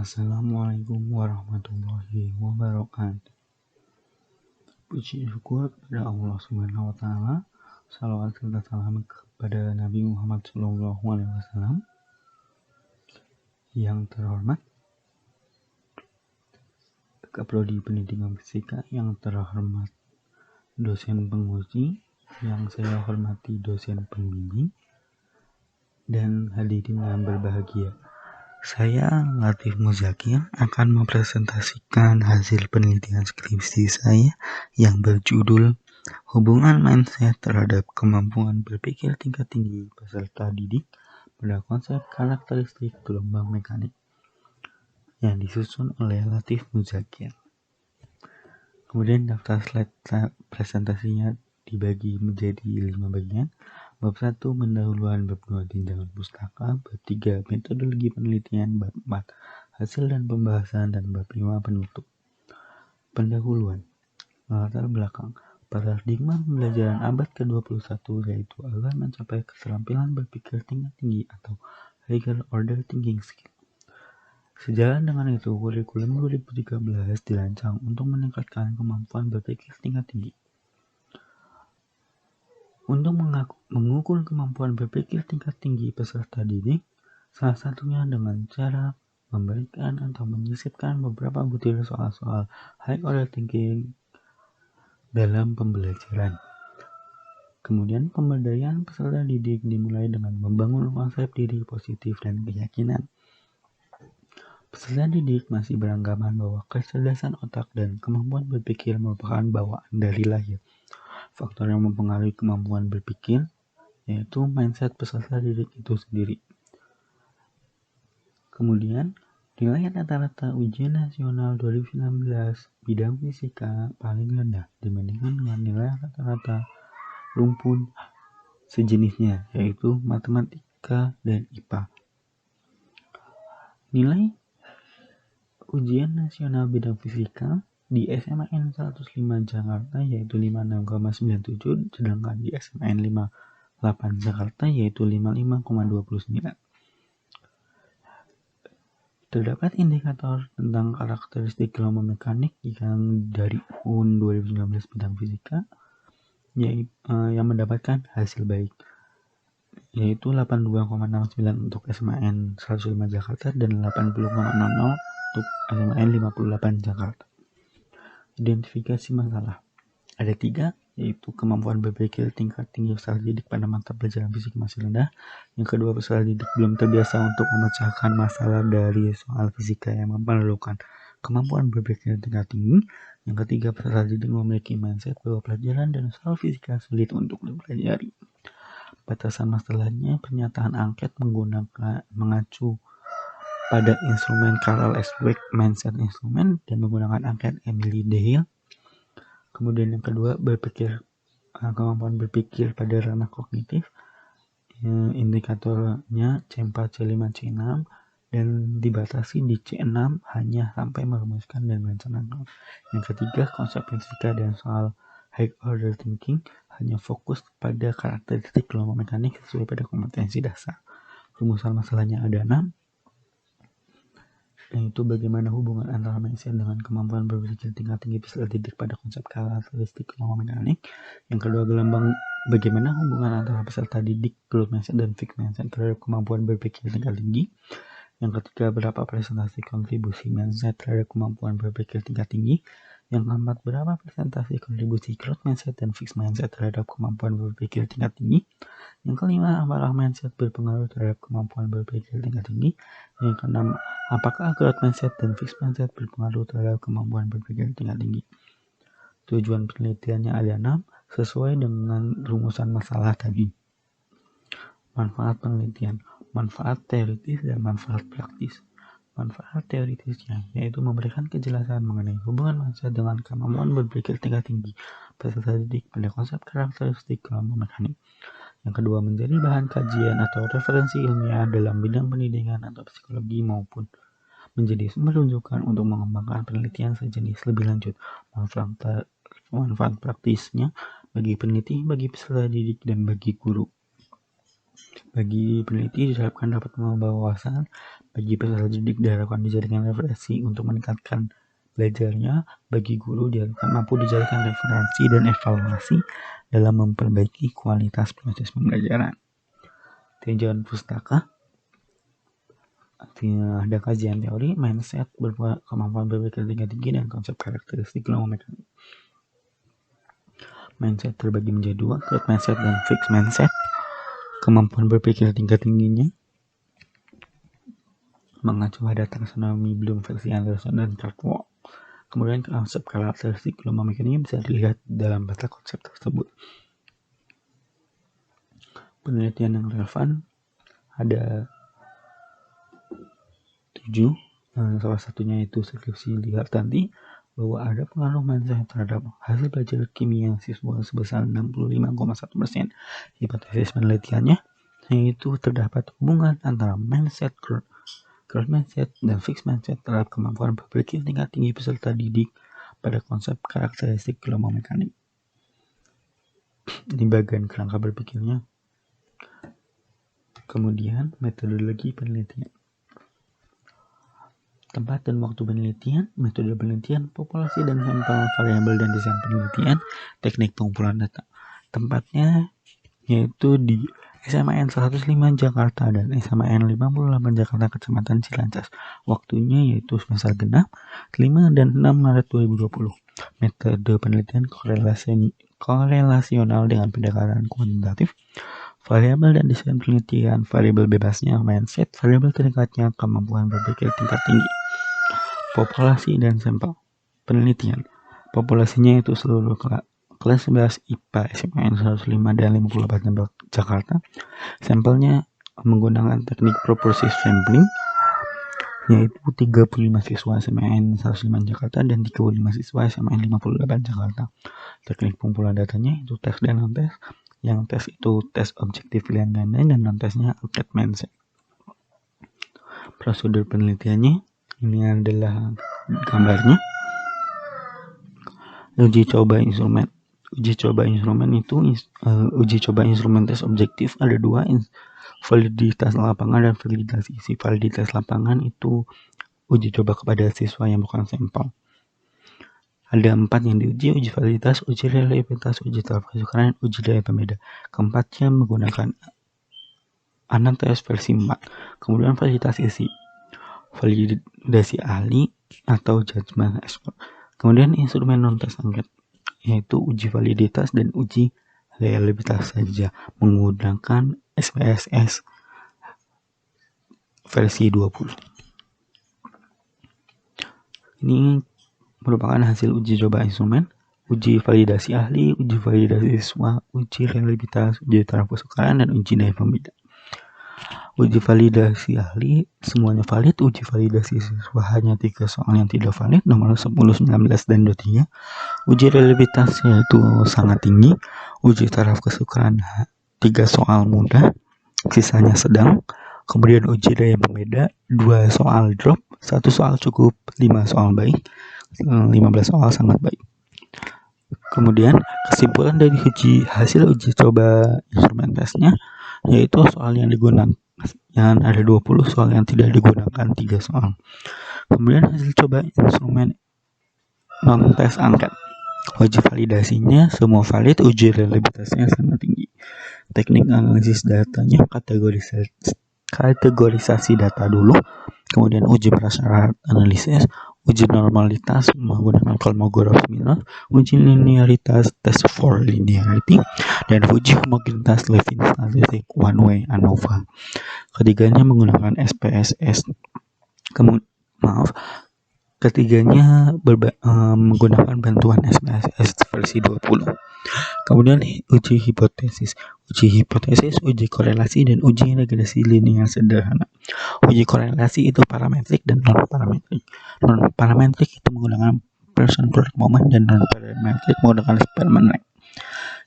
Assalamualaikum warahmatullahi wabarakatuh. Puji syukur kepada Allah Subhanahu wa taala. Salawat serta salam kepada Nabi Muhammad SAW. Yang terhormat Kaprodi Pendidikan Fisika, yang terhormat dosen penguji, yang saya hormati dosen pembimbing, dan hadirin yang berbahagia. Saya Latif Muzakir akan mempresentasikan hasil penelitian skripsi saya yang berjudul Hubungan Mindset terhadap Kemampuan Berpikir Tingkat Tinggi Peserta Didik pada Konsep Karakteristik Gelombang Mekanik, yang disusun oleh Latif Muzakir. Kemudian daftar slide presentasinya dibagi menjadi 5 bagian. Bab 1 pendahuluan, bab 2 tindakan pustaka, bab 3 metodologi penelitian, bab 4 hasil dan pembahasan, dan bab 5 penutup. Pendahuluan. Latar belakang. Paradigma pembelajaran abad ke-21 yaitu agar mencapai keterampilan berpikir tingkat tinggi atau higher order thinking skill. Sejalan dengan itu, kurikulum 2013 dirancang untuk meningkatkan kemampuan berpikir tingkat tinggi. Untuk mengukur kemampuan berpikir tingkat tinggi peserta didik, salah satunya dengan cara memberikan atau menyisipkan beberapa butir soal-soal high order thinking dalam pembelajaran. Kemudian pemberdayaan peserta didik dimulai dengan membangun konsep diri positif dan keyakinan. Peserta didik masih beranggapan bahwa kecerdasan otak dan kemampuan berpikir merupakan bawaan dari lahir. Faktor yang mempengaruhi kemampuan berpikir yaitu mindset peserta didik itu sendiri. Kemudian, nilai rata-rata ujian nasional 2019 bidang fisika paling rendah dibandingkan dengan nilai rata-rata rumpun sejenisnya, yaitu matematika dan IPA. Nilai ujian nasional bidang fisika di SMAN 105 Jakarta yaitu 56,97, sedangkan di SMAN 58 Jakarta yaitu 55,29. Terdapat indikator tentang karakteristik gelombang mekanik yang dari UUN 2019 bidang fisika yang mendapatkan hasil baik, yaitu 82,69 untuk SMAN 105 Jakarta dan 80,00 untuk SMAN 58 Jakarta. Identifikasi masalah. Ada 3, yaitu kemampuan berpikir tingkat tinggi peserta didik pada mata pelajaran fisika masih rendah. Yang kedua, peserta didik belum terbiasa untuk memecahkan masalah dari soal fisika yang memerlukan kemampuan berpikir tingkat tinggi. Yang ketiga, peserta didik memiliki mindset bahwa pelajaran dan soal fisika sulit untuk dipelajari. Batasan masalahnya, pernyataan angket mengacu pada instrumen Carl S. Dweck Mindset Instrument dan menggunakan angket Emily Dale. Kemudian yang kedua, kemampuan berpikir pada ranah kognitif. Indikatornya C4, C5, C6 dan dibatasi di C6 hanya sampai merumuskan dan merencanakan. Yang ketiga, konsep fisika dan soal high order thinking hanya fokus pada karakteristik gelombang mekanik sesuai pada kompetensi dasar. Rumusan masalahnya ada 6, yaitu bagaimana hubungan antara mindset dengan kemampuan berpikir tingkat tinggi peserta didik pada konsep karakteristik gelombang mekanik. Yang kedua, bagaimana hubungan antara peserta didik, growth mindset, dan fixed mindset terhadap kemampuan berpikir tingkat tinggi. Yang ketiga, berapa presentasi kontribusi mindset terhadap kemampuan berpikir tingkat tinggi. Yang keempat, berapa presentasi kontribusi growth mindset dan fixed mindset terhadap kemampuan berpikir tingkat tinggi. Yang kelima, apakah mindset berpengaruh terhadap kemampuan berpikir tingkat tinggi. Yang keenam, apakah growth mindset dan fixed mindset berpengaruh terhadap kemampuan berpikir tingkat tinggi. Tujuan penelitiannya ada 6, sesuai dengan rumusan masalah tadi. Manfaat penelitian, manfaat teoritis dan manfaat praktis. Manfaat teoritisnya yaitu memberikan kejelasan mengenai hubungan mindset dengan kemampuan berpikir tingkat tinggi peserta didik pada konsep karakteristik gelombang mekanik. Yang kedua, menjadi bahan kajian atau referensi ilmiah dalam bidang pendidikan atau psikologi maupun menjadi sumber rujukan untuk mengembangkan penelitian sejenis lebih lanjut. Manfaat praktisnya bagi peneliti, bagi peserta didik, dan bagi guru. Bagi peneliti diharapkan dapat membawa wawasan, bagi peserta didik diharapkan dijadikan referensi untuk meningkatkan belajarnya, bagi guru diharapkan mampu dijadikan referensi dan evaluasi dalam memperbaiki kualitas proses pembelajaran. Tinjauan pustaka, ada kajian teori, mindset, kemampuan berpikir tinggi dan konsep karakteristik kelompok mekanik. Mindset terbagi menjadi dua, growth mindset dan fixed mindset. Kemampuan berpikir tingginya mengacu pada taksonomi Bloom versi Anderson dan Chartwell. Kemudian konsep karakteristik kelompok mekanik bisa dilihat dalam data konsep tersebut. Penelitian yang relevan ada 7, salah satunya itu skripsi lihat nanti bahwa ada pengaruh mindset terhadap hasil belajar kimia siswa sebesar 65,1%. Hipotesis penelitiannya yaitu terdapat hubungan antara mindset, growth mindset, dan fixed mindset terhadap kemampuan berpikir tingkat tinggi peserta didik pada konsep karakteristik kelompok mekanik. Di bagian kerangka berpikirnya. Kemudian metodologi penelitian. Tempat dan waktu penelitian, metode penelitian, populasi dan sampel, variabel dan desain penelitian, teknik pengumpulan data. Tempatnya yaitu di SMAN 105 Jakarta dan SMAN 58 Jakarta Kecamatan Cilancas. Waktunya yaitu semester genap 5 dan 6 Maret 2020. Metode penelitian korelasional dengan pendekatan kuantitatif. Variabel dan desain penelitian, variabel bebasnya mindset, variabel terdekatnya kemampuan berpikir tingkat tinggi. Populasi dan sampel penelitian. Populasinya itu seluruh kelas 11 IPA SMAN 105 dan 58 Jakarta. Sampelnya menggunakan teknik proporsi sampling yaitu 35 siswa SMAN 105 Jakarta dan 35 siswa SMAN 58 Jakarta. Teknik pengumpulan datanya itu tes dan non-tes. Yang tes itu tes objektif pilihan ganda dan non-tesnya angket mindset. Prosedur penelitiannya ini adalah gambarnya. Uji coba instrumen. Uji coba instrumen itu uji coba instrumen tes objektif ada 2, validitas lapangan dan validasi isi. Validitas lapangan itu uji coba kepada siswa yang bukan sampel. Ada 4 yang diuji, uji validitas, uji reliabilitas, uji taraf kesukaran, uji daya pembeda. Keempatnya menggunakan ANATES versi 4. Kemudian validasi isi, validasi ahli atau judgment expert. Kemudian instrumen non-tes angket, yaitu uji validitas dan uji reliabilitas saja menggunakan SPSS versi 20. Ini merupakan hasil uji coba instrumen, uji validasi ahli, uji validasi siswa, uji reliabilitas, uji taraf kesukaran, dan uji daya pembeda. Uji validasi ahli semuanya valid, uji validasi siswa hanya 3 soal yang tidak valid, nomor 10, 19, dan 23. Uji reliabilitasnya itu sangat tinggi, uji taraf kesukaran 3 soal mudah, sisanya sedang. Kemudian uji daya pembeda 2 soal drop, 1 soal cukup, 5 soal baik, 15 soal sangat baik. Kemudian kesimpulan dari hasil uji coba instrumen tesnya yaitu soal yang digunakan ada 20, soal yang tidak digunakan 3 soal. Kemudian hasil coba instrumen non tes angket. Uji validasinya semua valid, uji reliabilitasnya sangat tinggi. Teknik analisis datanya kategorisasi data dulu, kemudian uji prasyarat analisis, uji normalitas menggunakan Kolmogorov minor, uji linearitas test for linearity, dan uji homogenitas Levin statistic one way ANOVA. Ketiganya menggunakan SPSS. Ketiganya menggunakan bantuan SPSS versi 20. Kemudian uji hipotesis, uji korelasi, dan uji regresi linear sederhana. Uji korelasi itu parametrik dan non-parametrik. Non-parametrik itu menggunakan Pearson product moment dan non-parametrik menggunakan Spearman rank.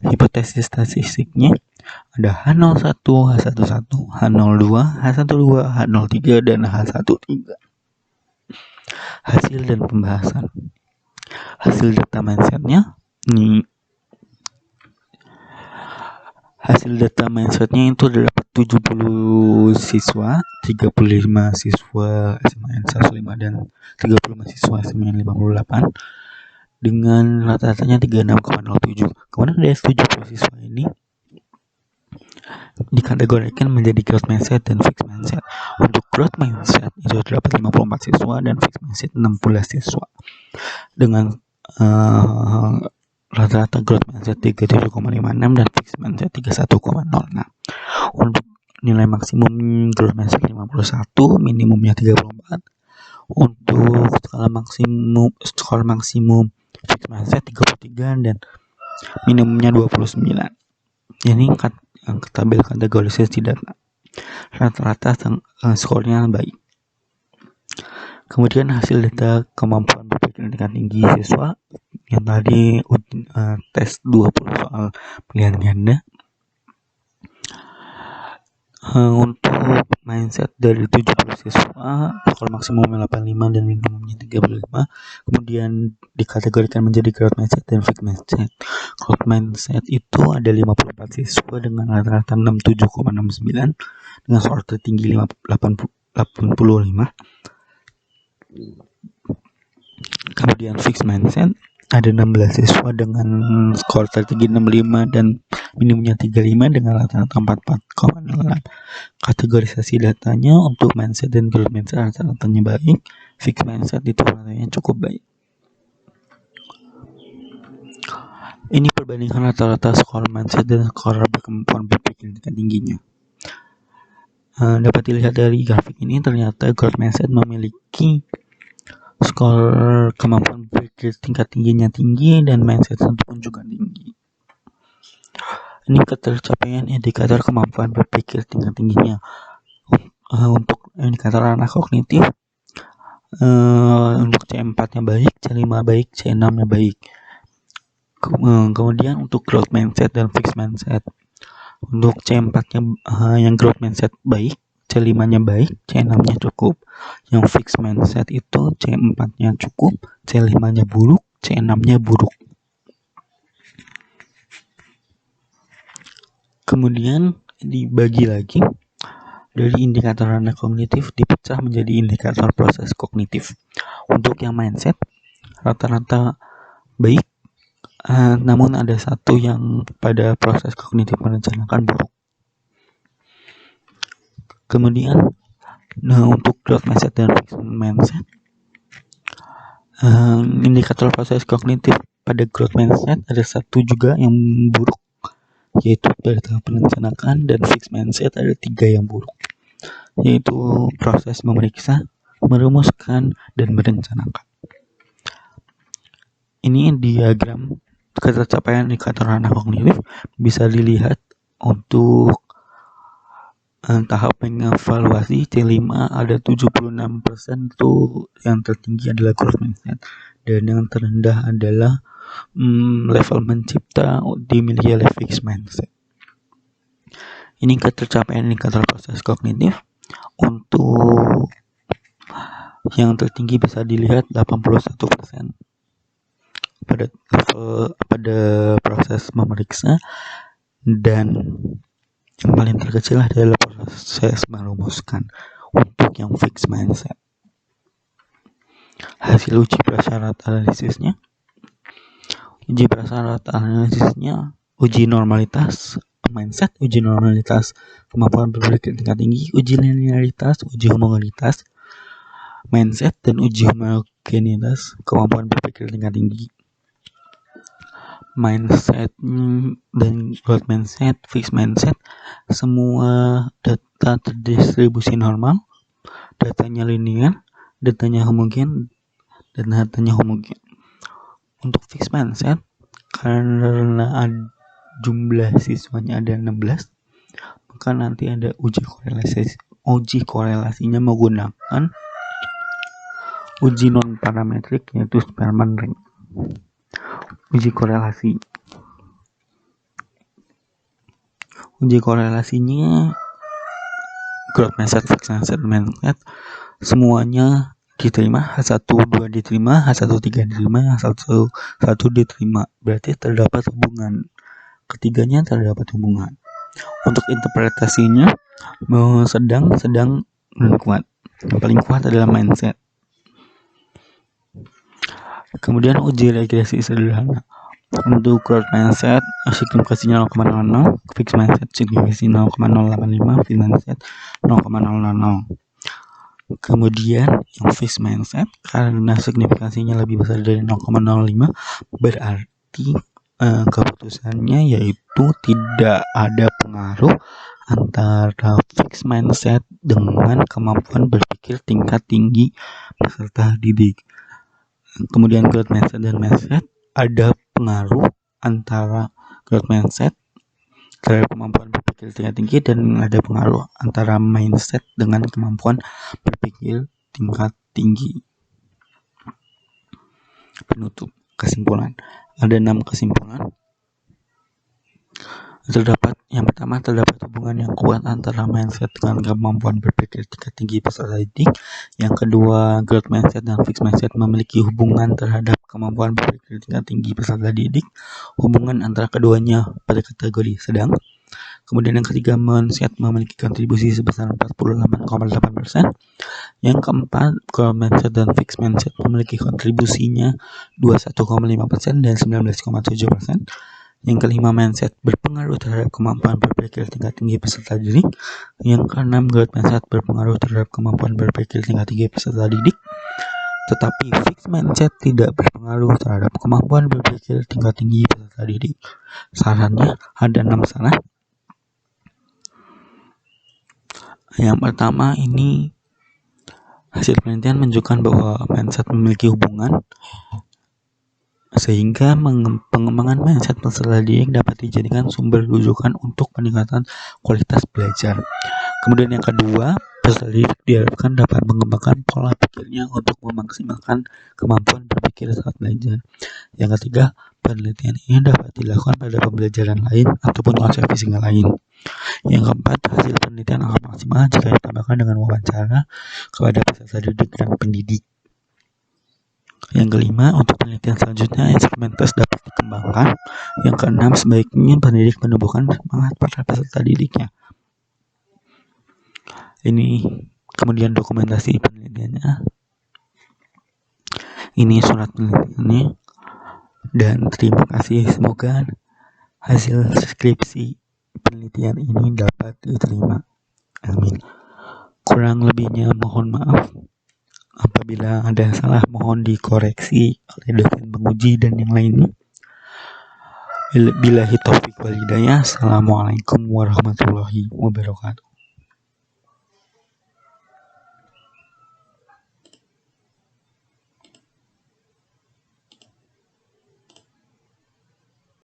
Hipotesis statistiknya ada H01, H11, H02, H12, H03, dan H13. Hasil dan pembahasan. Hasil data mindsetnya ini Hasil data mindsetnya itu terdapat 70 siswa, 35 siswa SMAN 105 dan 35 siswa SMAN 58 dengan rata-ratanya 36,07. Kemudian dari 70 siswa ini dikategorikan menjadi growth mindset dan fixed mindset. Untuk growth mindset itu terdapat 54 siswa dan fixed mindset 16 siswa dengan rata-rata growth mindset 37,56 dan fixed mindset 31,06. Untuk nilai maksimum growth mindset 51, minimumnya 34. Untuk skala maksimum fixed mindset 33 dan minimumnya 29. Ini tabel kategorisasi data. Rata-rata skornya baik. Kemudian hasil data kemampuan berpikir tingkat tinggi siswa yang tadi tes 20 soal pilihan ganda. Untuk mindset dari 70 siswa, skor maksimumnya 85 dan minimumnya 35. Kemudian dikategorikan menjadi growth mindset dan fixed mindset. Growth mindset itu ada 54 siswa dengan rata-rata 67,69 dengan skor tertinggi 85. Kemudian fixed mindset ada 16 siswa dengan skor tertinggi 65 dan minimumnya 35 dengan rata-rata 44,06. Kategorisasi datanya untuk mindset dan growth mindset rata-ratanya baik, fixed mindset itu ratanya cukup baik. Ini perbandingan rata-rata skor mindset dan skor kemampuan berpikir tingkat tingginya. Dapat dilihat dari grafik ini, ternyata growth mindset memiliki skor kemampuan berpikir tingkat tingginya tinggi dan mindset pun juga tinggi. Ini ketercapaian indikator kemampuan berpikir tingkat tingginya. Untuk indikator anak kognitif, untuk C4-nya baik, C5 baik, C6-nya baik. Kemudian untuk growth mindset dan fixed mindset, untuk C4-nya yang growth mindset baik, C5-nya baik, C6-nya cukup. Yang fixed mindset itu C4-nya cukup, C5-nya buruk, C6-nya buruk. Kemudian dibagi lagi dari indikator anak kognitif dipecah menjadi indikator proses kognitif. Untuk yang mindset rata-rata baik, namun ada satu yang pada proses kognitif merencanakan buruk. Kemudian untuk growth mindset dan fixed mindset, indikator proses kognitif pada growth mindset ada satu juga yang buruk, yaitu pada tahap perencanaan, dan fixed mindset ada 3 yang buruk, yaitu proses memeriksa, merumuskan, dan merencanakan. Ini diagram ketercapaian indikator anak kognitif bisa dilihat untuk tahap mengevaluasi C5 ada 76% itu yang tertinggi adalah growth mindset dan yang terendah adalah level mencipta dimiliki oleh fixed mindset. Ini ketercapaian indikator proses kognitif. Untuk yang tertinggi bisa dilihat 81% pada proses memeriksa, dan yang paling terkecil adalah proses merumuskan untuk yang fixed mindset. Hasil uji prasyarat analisisnya. Uji prasyarat analisisnya uji normalitas mindset, uji normalitas kemampuan berpikir tingkat tinggi, uji linearitas, uji homogenitas mindset, dan uji homogenitas kemampuan berpikir tingkat tinggi. Mindset dan growth mindset, fixed mindset, semua data terdistribusi normal, datanya linear, datanya homogen, dan datanya homogen. Untuk fixed mindset, karena jumlah siswanya ada 16, maka nanti ada uji korelasinya menggunakan uji non parametrik, yaitu Spearman ring. Uji korelasinya growth mindset, fixed mindset semuanya diterima, H1 2 diterima, H1 3 diterima, H1 1 diterima. Berarti terdapat hubungan. Ketiganya terdapat hubungan. Untuk interpretasinya sedang, dan kuat. Yang paling kuat adalah mindset. Kemudian uji regresi sederhana. Untuk growth mindset signifikasinya 0,00, fixed mindset signifikasi 0,085, fixed mindset 0,000. Kemudian yang fixed mindset karena signifikasinya lebih besar dari 0,05 berarti keputusannya yaitu tidak ada pengaruh antara fixed mindset dengan kemampuan berpikir tingkat tinggi peserta didik. Kemudian growth mindset dan mindset ada pengaruh antara growth mindset terhadap kemampuan berpikir tingkat tinggi dan ada pengaruh antara mindset dengan kemampuan berpikir tingkat tinggi. Penutup kesimpulan. Ada 6 kesimpulan. Yang pertama, terdapat hubungan yang kuat antara mindset dengan kemampuan berpikir tingkat tinggi peserta didik. Yang kedua, growth mindset dan fixed mindset memiliki hubungan terhadap kemampuan berpikir tingkat tinggi peserta didik. Hubungan antara keduanya pada kategori sedang. Kemudian yang ketiga, mindset memiliki kontribusi sebesar 48,8%. Yang keempat, growth mindset dan fixed mindset memiliki kontribusinya 21,5% dan 19,7%. Yang kelima, mindset berpengaruh terhadap kemampuan berpikir tingkat tinggi peserta didik. Yang keenam, growth mindset berpengaruh terhadap kemampuan berpikir tingkat tinggi peserta didik. Tetapi fixed mindset tidak berpengaruh terhadap kemampuan berpikir tingkat tinggi peserta didik. Sarannya ada 6 saran. Yang pertama, ini hasil penelitian menunjukkan bahwa mindset memiliki hubungan sehingga pengembangan mindset peserta didik dapat dijadikan sumber rujukan untuk peningkatan kualitas belajar. Kemudian yang kedua, peserta didik diharapkan dapat mengembangkan pola pikirnya untuk memaksimalkan kemampuan berpikir saat belajar. Yang ketiga, penelitian ini dapat dilakukan pada pembelajaran lain ataupun konsep fisik lain. Yang keempat, hasil penelitian akan maksimal jika ditambahkan dengan wawancara kepada peserta didik dan pendidik. Yang kelima, untuk penelitian selanjutnya, instrumen tes dapat dikembangkan. Yang keenam, sebaiknya pendidik menumbuhkan semangat pada peserta didiknya. Ini kemudian dokumentasi penelitiannya. Ini surat penelitiannya. Dan terima kasih, semoga hasil skripsi penelitian ini dapat diterima. Amin. Kurang lebihnya mohon maaf. Apabila ada salah mohon dikoreksi oleh dosen penguji dan yang lainnya. Billahi taufiq wal hidayah. Assalamualaikum warahmatullahi wabarakatuh.